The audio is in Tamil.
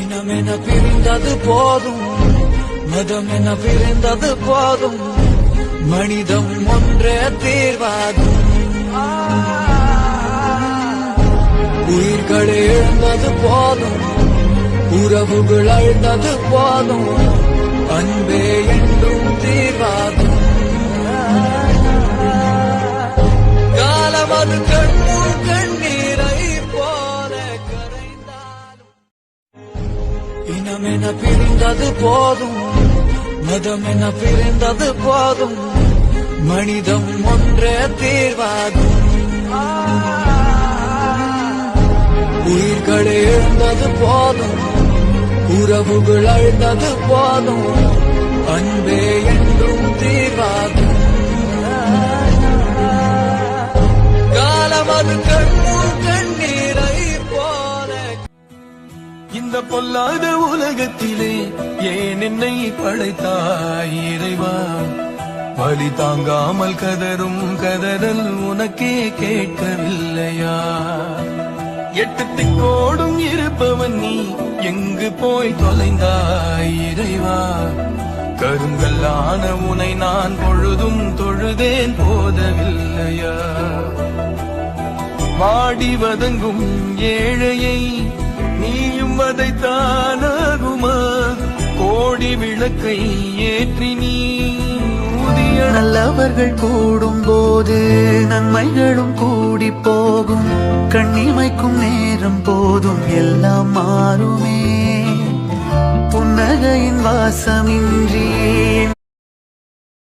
இனமென பிரிந்தது போதும், மதமென பிரிந்தது போதும், மனிதம் ஒன்றே தீர்வாகும். உயிர்கள் எழுந்தது போதும், உறவுகள் அழுந்தது போதும், அன்பே என்றும் தீர்வாகும். காலமது கண்ணும் கண்ணீரை போல கரைந்தாலும் இனமென பிரிந்தது போதும், மதமென பிரிந்தது போதும், மனிதம் ஒன்றே தீர்வாகும். உயிர்கள் எழுந்தது போதும், உறவுகள் அழுந்தது போதும், அன்பே என்றும் தீர்வாகும். காலமது கண்ணும் கண்ணீரை போல. இந்த பொல்லாத உலகத்திலே ஏன் என்னை படைத்தாய் இறைவா? வலி தாங்காமல் கதரும் கதறல் உனக்கே கேட்கவில்லையா? எட்டு திக்கோடும் இருப்பவன் நீ எங்கு போய் தொலைந்தாய் இறைவா? கருங்கல்லான உனை நான் பொழுதும் தொழுதேன் போதவில்லையா? வாடி வதங்கும் ஏழையை நீயும் வதைத்தானாகுமா? கோடி விளக்கை ஏற்றி நீ நல்லவர்கள் கூடும் போது நன்மைகளும் கூடி போகும். கண்ணிமைக்கும் நேரம் போதும் எல்லாம் மாறுமே. புன்னகையின் வாசமின்றி